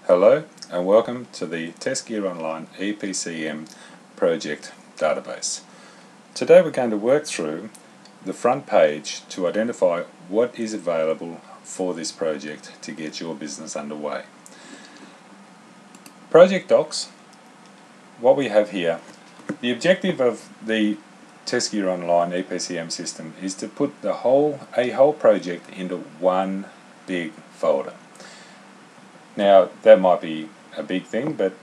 Hello and welcome to the Test Gear Online EPCM project database. Today we're going to work through the front page to identify what is available for this project to get your business underway. Project docs, what we have here, the objective of the Test Gear Online EPCM system is to put a whole project into one big folder. Now that might be a big thing, but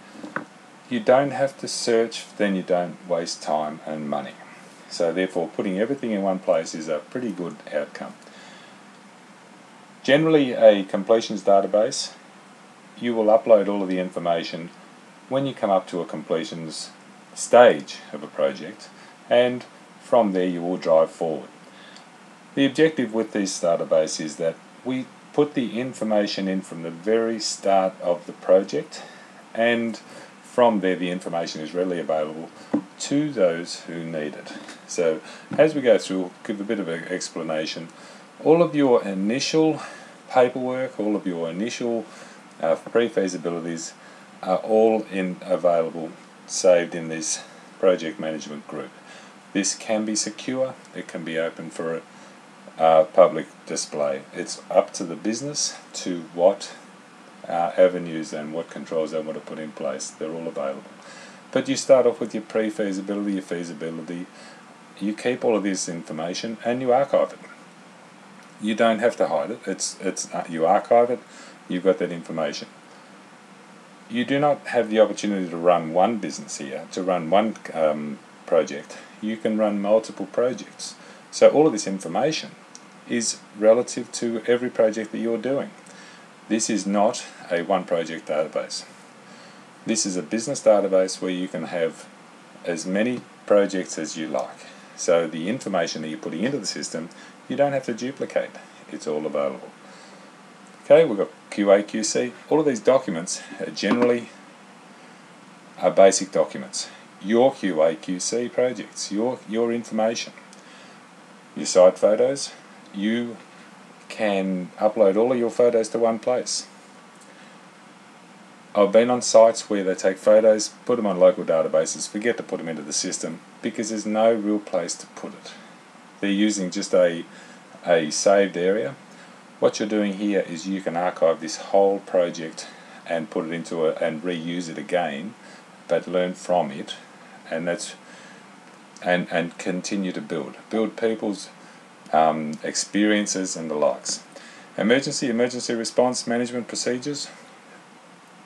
you don't have to search, then you don't waste time and money. So therefore putting everything in one place is a pretty good outcome. Generally a completions database, you will upload all of the information when you come up to a completions stage of a project, and from there you will drive forward. The objective with this database is that we put the information in from the very start of the project, and from there the information is readily available to those who need it. So as we go through, we'll give a bit of an explanation. All of your initial paperwork, all of your initial pre-feasibilities are all available, saved in this project management group. This can be secure, it can be open for public display. It's up to the business to what avenues and what controls they want to put in place. They're all available. But you start off with your pre-feasibility, your feasibility. You keep all of this information and you archive it. You don't have to hide it. You archive it. You've got that information. You do not have the opportunity to run one business here, to run one project. You can run multiple projects. So all of this information is relative to every project that you're doing. This is not a one project database. This is a business database where you can have as many projects as you like. So the information that you're putting into the system, you don't have to duplicate. It's all available. Okay, we've got QA, QC. All of these documents generally are basic documents. Your QA, QC projects, your information. Your site photos, you can upload all of your photos to one place. I've been on sites where they take photos, put them on local databases, forget to put them into the system because there's no real place to put it. They're using just a saved area. What you're doing here is you can archive this whole project and put it into and reuse it again, but learn from it, and that's and continue to build people's experiences and the likes. Emergency response management procedures,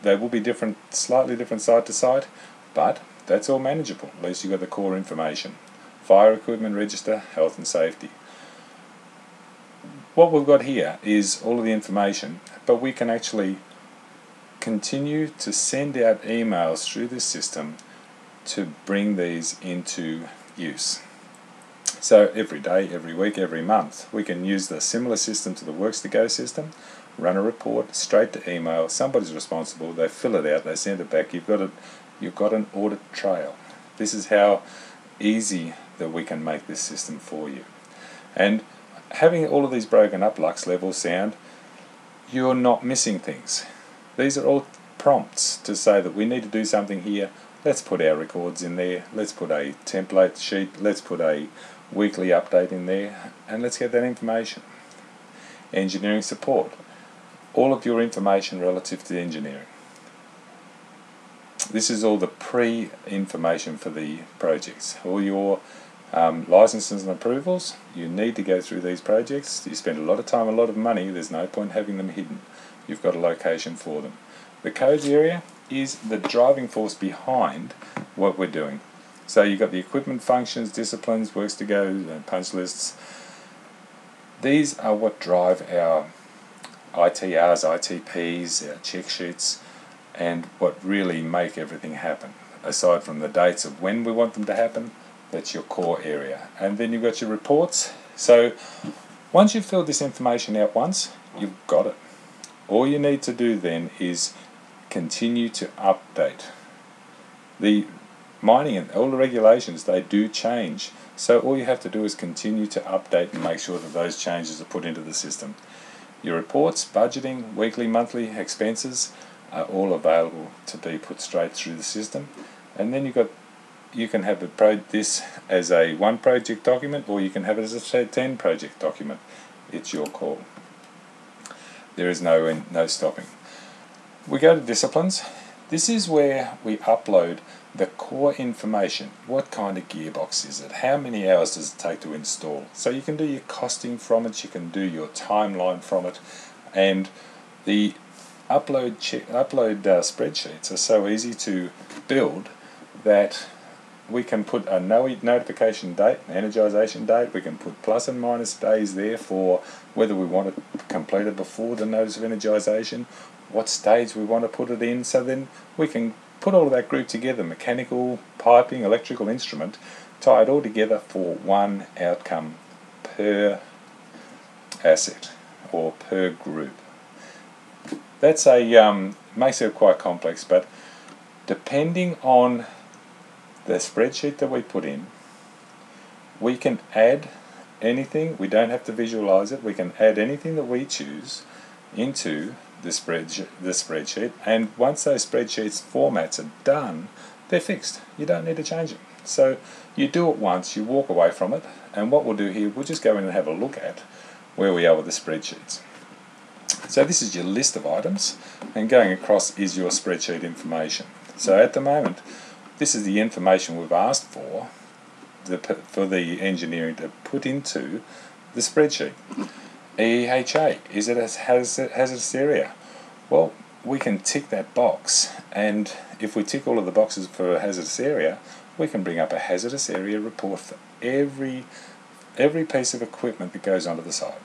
they will be different, slightly different site to site, but that's all manageable. At least you've got the core information. Fire equipment register, health and safety. What we've got here is all of the information, but we can actually continue to send out emails through this system to bring these into use. So every day, every week, every month, we can use the similar system to the Works to Go system, run a report straight to email. Somebody's responsible, they fill it out, they send it back. You've got an audit trail. This is how easy that we can make this system for you. And having all of these broken up, lux, level, sound, you're not missing things. These are all prompts to say that we need to do something here. Let's put our records in there, let's put a template sheet, let's put a weekly update in there, and let's get that information. Engineering support, all of your information relative to engineering. This is all the pre-information for the projects. All your licenses and approvals, you need to go through these projects. You spend a lot of time, a lot of money, there's no point having them hidden. You've got a location for them. The codes area is the driving force behind what we're doing. So you've got the equipment functions, disciplines, works to go, punch lists. These are what drive our ITRs, ITPs, our check sheets, and what really make everything happen. Aside from the dates of when we want them to happen, that's your core area. And then you've got your reports. So once you've filled this information out once, you've got it. All you need to do then is continue to update. The mining and all the regulations, they do change. So all you have to do is continue to update and make sure that those changes are put into the system. Your reports, budgeting, weekly, monthly expenses, are all available to be put straight through the system. And then you can have this as a 1 project document, or you can have it as a 10 project document. It's your call. There is no stopping. We go to disciplines. This is where we upload the core information. What kind of gearbox is it? How many hours does it take to install? So you can do your costing from it, you can do your timeline from it, and the upload spreadsheets are so easy to build that we can put a notification date, an energization date. We can put plus and minus days there for whether we want it completed before the notice of energization, what stage we want to put it in. So then we can put all of that group together, mechanical, piping, electrical instrument, tie it all together for one outcome per asset or per group. That's makes it quite complex, but depending on the spreadsheet that we put in, we can add anything. We don't have to visualize it. We can add anything that we choose into the spreadsheet, and once those spreadsheets formats are done, they're fixed. You don't need to change them. So you do it once, you walk away from it, and what we'll do here, we'll just go in and have a look at where we are with the spreadsheets. So this is your list of items, and going across is your spreadsheet information. So at the moment, this is the information we've asked for the engineering to put into the spreadsheet. EHA, is it a hazardous area? Well, we can tick that box, and if we tick all of the boxes for a hazardous area, we can bring up a hazardous area report for every piece of equipment that goes onto the site.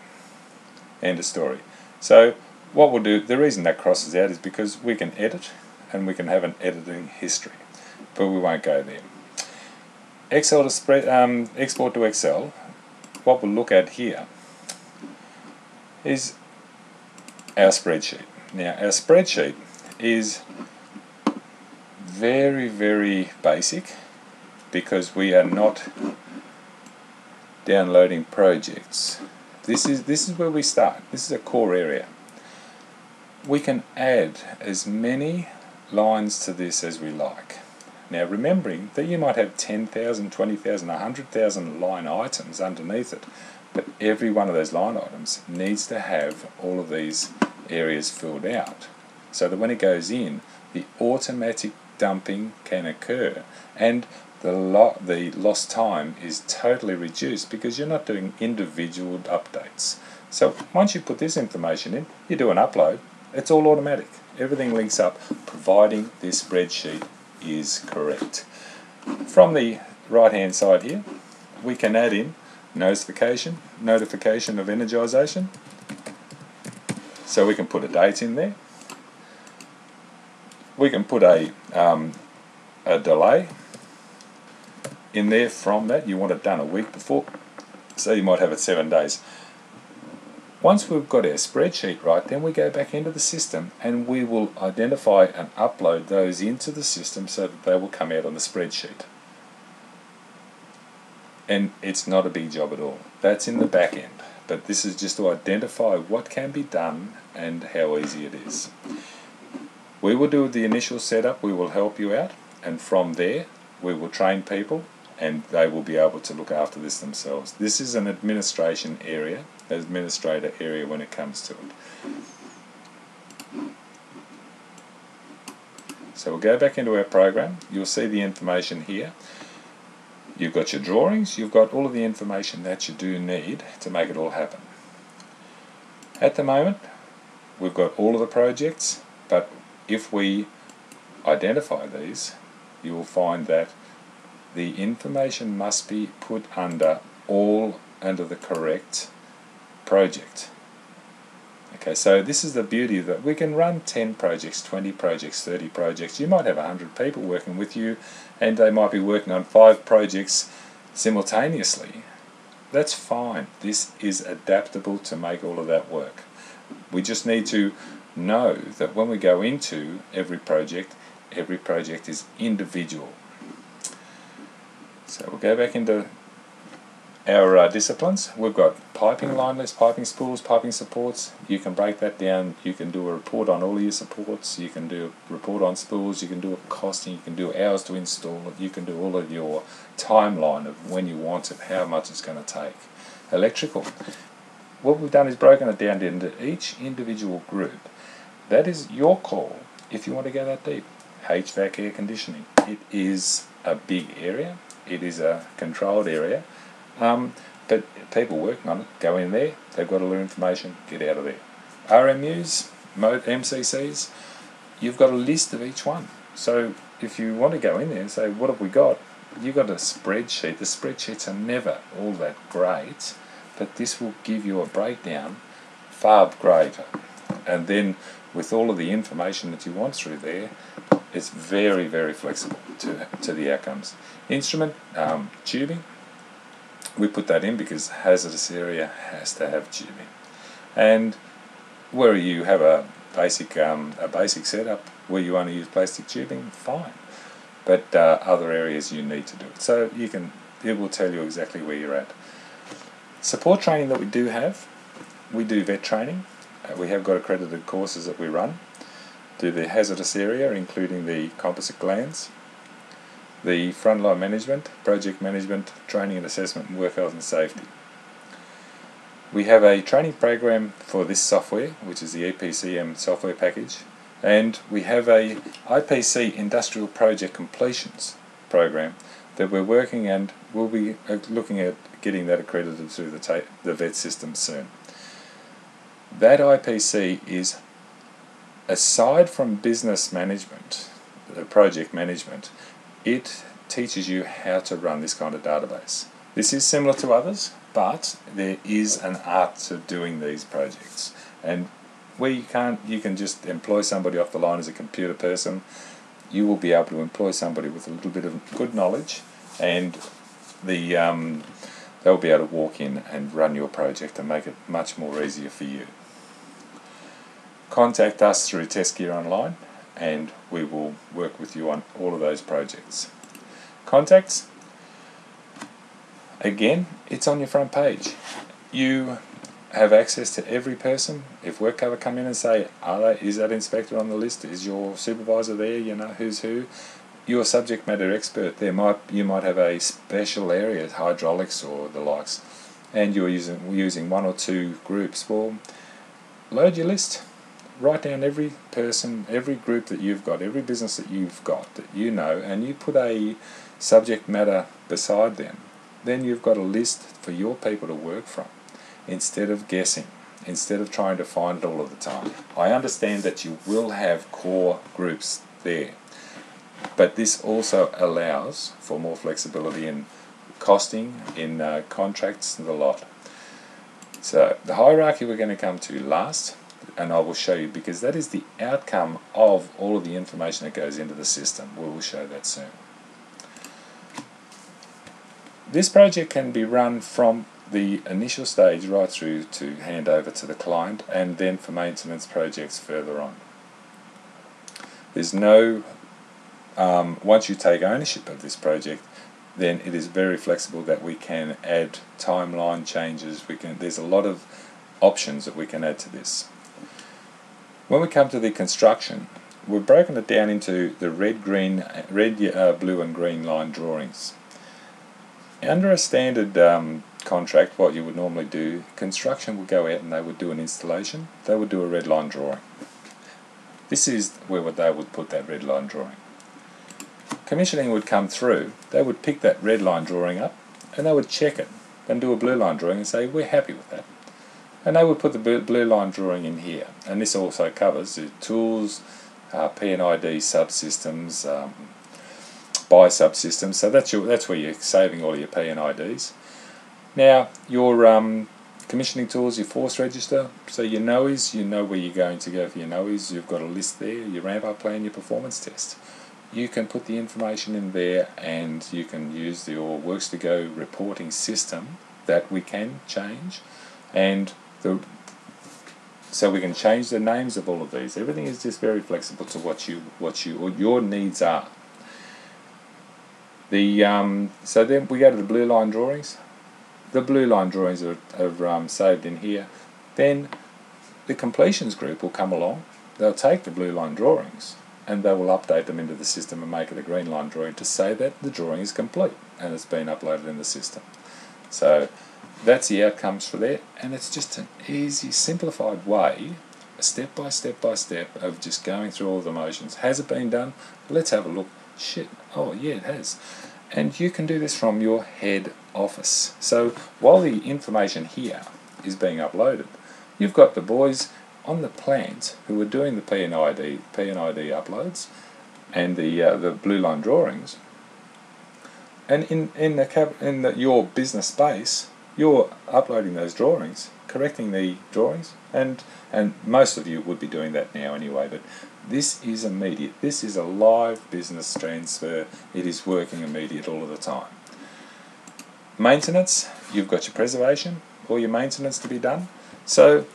End of story. So what we'll do, the reason that crosses out is because we can edit, and we can have an editing history, but we won't go there. Excel to export to Excel. What we'll look at here is our spreadsheet. Now, our spreadsheet is very, very basic because we are not downloading projects. This is where we start. This is a core area. We can add as many lines to this as we like. Now, remembering that you might have 10,000, 20,000, 100,000 line items underneath it, but every one of those line items needs to have all of these areas filled out so that when it goes in, the automatic dumping can occur, and the lost time is totally reduced because you're not doing individual updates. So once you put this information in, you do an upload, it's all automatic. Everything links up, providing this spreadsheet is correct. From the right hand side here, we can add in notification of energization. So we can put a date in there. We can put a delay in there from that. You want it done a week before, so you might have it 7 days. Once we've got our spreadsheet right, then we go back into the system and we will identify and upload those into the system so that they will come out on the spreadsheet. And it's not a big job at all. That's in the back end. But this is just to identify what can be done and how easy it is. We will do the initial setup, we will help you out, and from there we will train people and they will be able to look after this themselves. This is an administrator area when it comes to it. So we'll go back into our program. You'll see the information here. You've got your drawings, you've got all of the information that you do need to make it all happen. At the moment, we've got all of the projects, but if we identify these, you will find that the information must be put under the correct project. Okay, so this is the beauty of that. We can run 10 projects, 20 projects, 30 projects. You might have 100 people working with you and they might be working on 5 projects simultaneously. That's fine. This is adaptable to make all of that work. We just need to know that when we go into every project is individual. So we'll go back into our disciplines. We've got piping line lists, piping spools, piping supports. You can break that down. You can do a report on all of your supports. You can do a report on spools. You can do a costing. You can do hours to install it. You can do all of your timeline of when you want it, how much it's going to take. Electrical. What we've done is broken it down into each individual group. That is your call if you want to go that deep. HVAC, air conditioning. It is a big area. It is a controlled area. But people working on it go in there, they've got all their information, get out of there. RMUs, MCCs, you've got a list of each one. So if you want to go in there and say, what have we got? You've got a spreadsheet. The spreadsheets are never all that great, but this will give you a breakdown far greater. And then with all of the information that you want through there, it's very, very flexible to the outcomes. Instrument, tubing, we put that in because hazardous area has to have tubing. And where you have a basic setup where you only use plastic tubing, fine. But other areas you need to do it. So it will tell you exactly where you're at. Support training that we do have, we do vet training. We have got accredited courses that we run. Do the hazardous area, including the composite glands, the frontline management, project management, training and assessment, and work health and safety. We have a training program for this software, which is the EPCM software package, and we have a IPC industrial project completions program that we're working, and we'll be looking at getting that accredited through the vet system soon. That IPC is, aside from business management, the project management, it teaches you how to run this kind of database. This is similar to others, but there is an art to doing these projects. And where you can just employ somebody off the line as a computer person. You will be able to employ somebody with a little bit of good knowledge, and they'll be able to walk in and run your project and make it much more easier for you. Contact us through Test Gear Online, and we will work with you on all of those projects. Contacts, again, it's on your front page. You have access to every person. If work cover come in and say, is that inspector on the list? Is your supervisor there? You know who's who. You're a subject matter expert. You might have a special area, hydraulics or the likes, and you're using one or two groups. Well, load your list. Write down every person, every group that you've got, every business that you've got that you know, and you put a subject matter beside them. Then you've got a list for your people to work from, instead of guessing, instead of trying to find it all of the time. I understand that you will have core groups there, but this also allows for more flexibility in costing, in contracts and the lot. So the hierarchy we're going to come to last, and I will show you, because that is the outcome of all of the information that goes into the system. We will show that soon. This project can be run from the initial stage right through to handover to the client, and then for maintenance projects further on. There's no, once you take ownership of this project, then it is very flexible that we can add timeline changes. There's a lot of options that we can add to this. When we come to the construction, we've broken it down into the red, blue and green line drawings. Under a standard contract, what you would normally do, construction would go out and they would do an installation. They would do a red line drawing. This is where they would put that red line drawing. Commissioning would come through. They would pick that red line drawing up and they would check it and do a blue line drawing and say, we're happy with that. And they would put the blue line drawing in here. And this also covers the tools, P&ID subsystems, by subsystems. So that's where you're saving all of your P&IDs. Now, your commissioning tools, your force register, so your NOEs, you know where you're going to go for your NOEs. You've got a list there, your ramp-up plan, your performance test. You can put the information in there, and you can use your Works to Go reporting system that we can change, and so we can change the names of all of these. Everything is just very flexible to what your needs are. So then we go to the blue line drawings. the blue line drawings are saved in here, then the completions group will come along, they'll take the blue line drawings and they will update them into the system and make it a green line drawing to say that the drawing is complete and it's been uploaded in the system. So that's the outcomes for there, and it's just an easy, simplified way, step by step by step, of just going through all the motions. Has it been done? Let's have a look. Shit, oh yeah, it has. And you can do this from your head office. So while the information here is being uploaded, you've got the boys on the plant who are doing the P&ID uploads and the blue line drawings. And in your business space, you're uploading those drawings, correcting the drawings, and most of you would be doing that now anyway, but this is immediate. This is a live business transfer. It is working immediate all of the time. Maintenance, you've got your preservation, all your maintenance to be done. So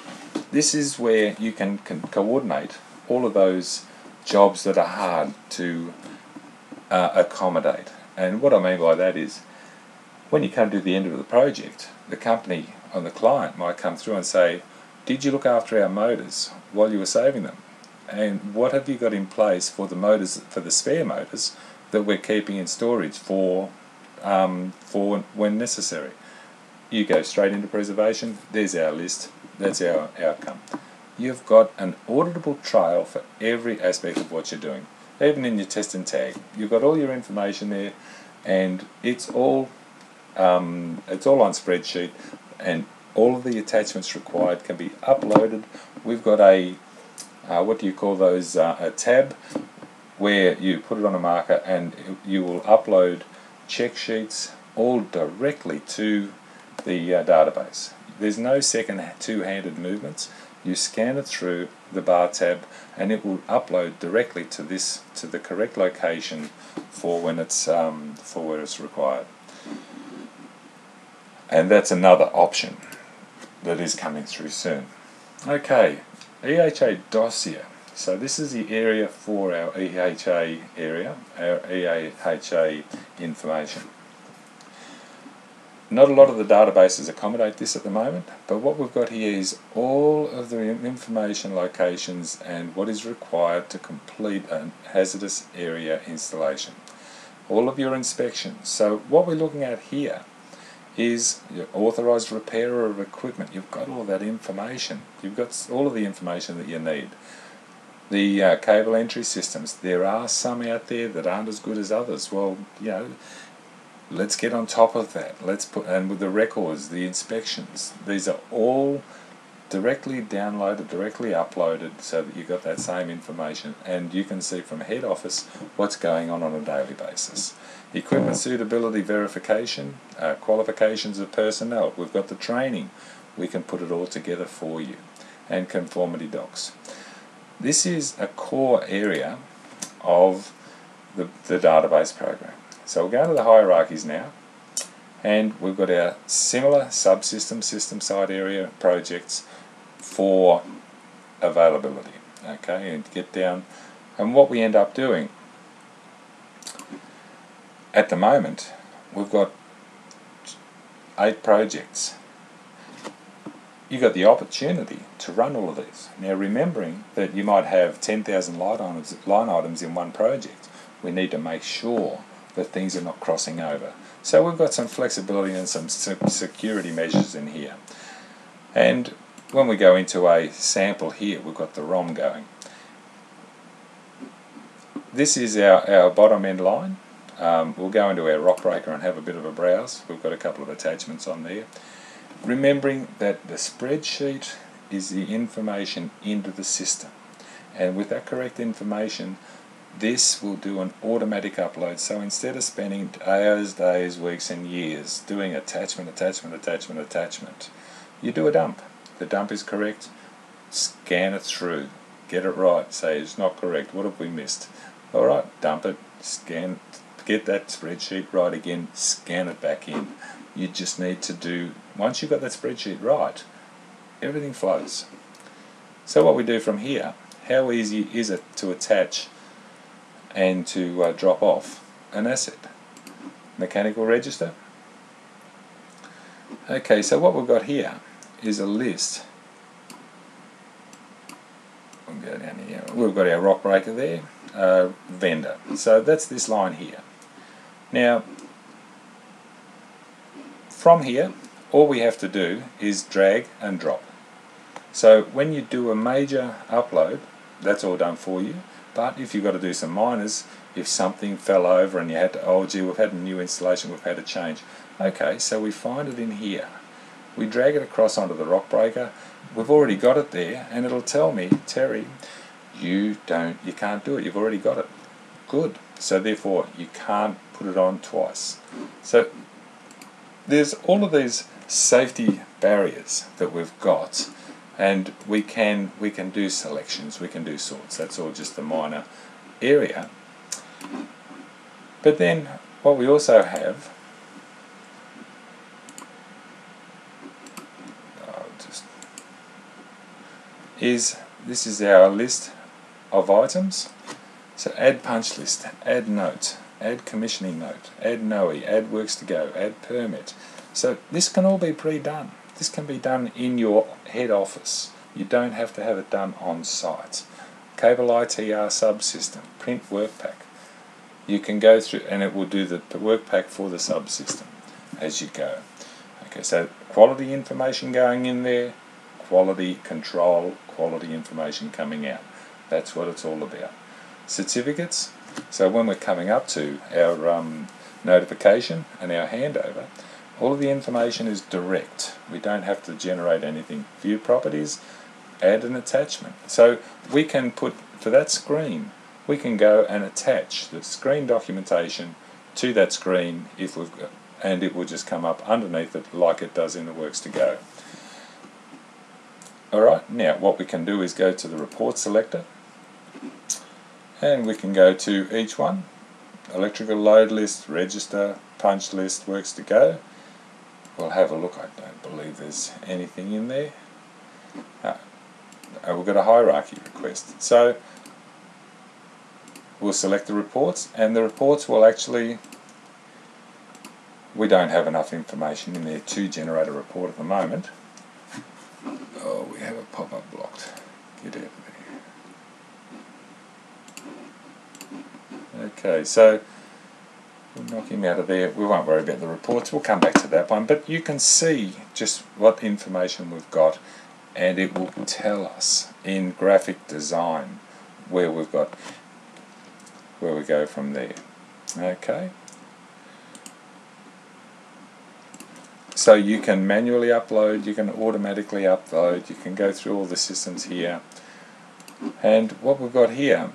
this is where you can coordinate all of those jobs that are hard to accommodate. And what I mean by that is, when you come to the end of the project, the company or the client might come through and say, did you look after our motors while you were saving them? And what have you got in place for the motors, for the spare motors that we're keeping in storage for when necessary? You go straight into preservation. There's our list. That's our outcome. You've got an auditable trail for every aspect of what you're doing. Even in your test and tag, you've got all your information there, and it's all on Spreadsheet, and all of the attachments required can be uploaded. We've got a what do you call those? A tab where you put it on a marker, and you will upload check sheets all directly to the database. There's no second two-handed movements. You scan it through the bar tab, and it will upload directly to the correct location for when it's for where it's required. And that's another option that is coming through soon. Okay, EHA dossier. So this is the area for our EHA area, our EHA information. Not a lot of the databases accommodate this at the moment, but what we've got here is all of the information locations and what is required to complete a hazardous area installation. All of your inspections. So what we're looking at here is your authorised repairer of equipment. You've got all that information. You've got all of the information that you need. The cable entry systems. There are some out there that aren't as good as others. Well, you know, let's get on top of that. And with the records, the inspections, these are all directly downloaded, directly uploaded, so that you've got that same information, and you can see from head office what's going on a daily basis. Equipment suitability verification, qualifications of personnel. We've got the training. We can put it all together for you. And conformity docs. This is a core area of the database program. So we'll go to the hierarchies now, and we've got our similar subsystem, system side area projects for availability. Okay, and get down, and what we end up doing at the moment, we've got 8 projects. You've got the opportunity to run all of these. Now, remembering that you might have 10,000 line items in one project, we need to make sure that things are not crossing over. So we've got some flexibility and some security measures in here. And when we go into a sample here, we've got the ROM going. This is our bottom end line. We'll go into our rock breaker and have a bit of a browse. We've got a couple of attachments on there. Remembering that the spreadsheet is the information into the system. And with that correct information, this will do an automatic upload. So instead of spending hours, days, weeks and years doing attachment, you do a dump. The dump is correct, scan it through, get it right, say it's not correct, what have we missed? Alright, dump it, scan, get that spreadsheet right again, scan it back in. You just need to do, once you've got that spreadsheet right, everything flows. So what we do from here, how easy is it to attach and to drop off an asset? Mechanical register. Okay, so what we've got here is a list. We'll go down here. We've got our rock breaker there, vendor. So that's this line here. Now, from here, all we have to do is drag and drop. So when you do a major upload, that's all done for you. But if you've got to do some minors, if something fell over and you had to, oh gee, we've had a new installation, we've had a change. Okay, so we find it in here. We drag it across onto the rock breaker. We've already got it there, and it'll tell me, Terry, you can't do it. You've already got it. Good. So therefore, you can't put it on twice. So there's all of these safety barriers that we've got, and we can do selections, we can do sorts. That's all just a minor area. But then what we also have, this is our list of items. So add punch list, add note, add commissioning note, add NOE, add works to go, add permit. So this can all be pre-done. This can be done in your head office. You don't have to have it done on site. Cable ITR subsystem, print work pack. You can go through and it will do the work pack for the subsystem as you go. Okay, so quality information going in there, quality control, quality information coming out. That's what it's all about. Certificates, so when we're coming up to our notification and our handover, all of the information is direct. We don't have to generate anything. View properties, add an attachment. So we can put, for that screen, we can go and attach the screen documentation to that screen if we've got, and it will just come up underneath it like it does in the works to go. Alright, now what we can do is go to the report selector, and we can go to each one, electrical load list, register, punch list, works to go. We'll have a look. I don't believe there's anything in there. We've got a hierarchy request. So we'll select the reports, and the reports will actually, we don't have enough information in there to generate a report at the moment. Oh, we have a pop-up blocked. Get out of there. Okay, so we'll knock him out of there. We won't worry about the reports. We'll come back to that one. But you can see just what information we've got, and it will tell us in graphic design where we've got, where we go from there. Okay. So you can manually upload, you can automatically upload, you can go through all the systems here. And what we've got here,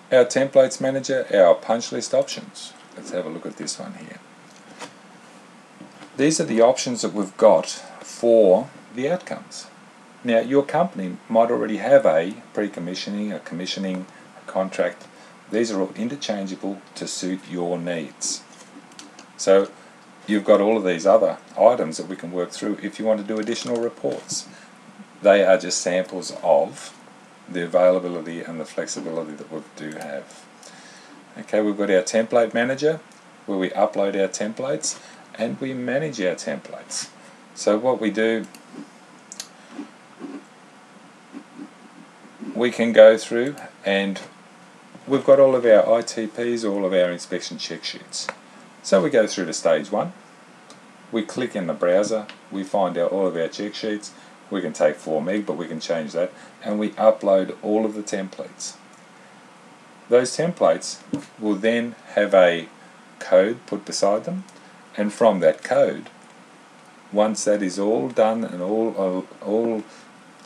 our templates manager, our punch list options. Let's have a look at this one here. These are the options that we've got for the outcomes. Now your company might already have a pre-commissioning, a commissioning, a contract. These are all interchangeable to suit your needs. So you've got all of these other items that we can work through if you want to do additional reports. They are just samples of the availability and the flexibility that we do have. Okay, we've got our template manager where we upload our templates and we manage our templates. So what we do, we can go through and we've got all of our ITPs, all of our inspection check sheets. So we go through to stage 1, we click in the browser, we find out all of our check sheets. We can take 4 meg, but we can change that, and we upload all of the templates. Those templates will then have a code put beside them, and from that code, once that is all done and all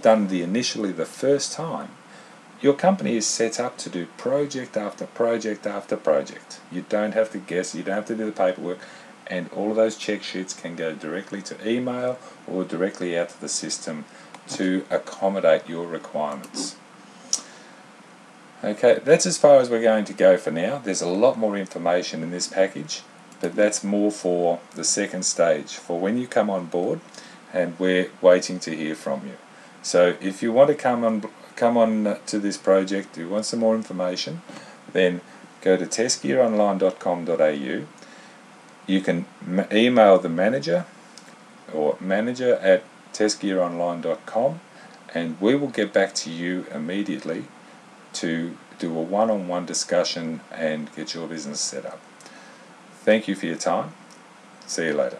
done initially the first time, your company is set up to do project after project after project. You don't have to guess, you don't have to do the paperwork, and all of those check sheets can go directly to email or directly out to the system to accommodate your requirements. Okay, that's as far as we're going to go for now. There's a lot more information in this package, but that's more for the second stage, for when you come on board, and we're waiting to hear from you. So if you want to come on come on to this project, you want some more information, then go to testgearonline.com.au. You can email the manager or manager@testgearonline.com, and we will get back to you immediately to do a one-on-one discussion and get your business set up. Thank you for your time. See you later.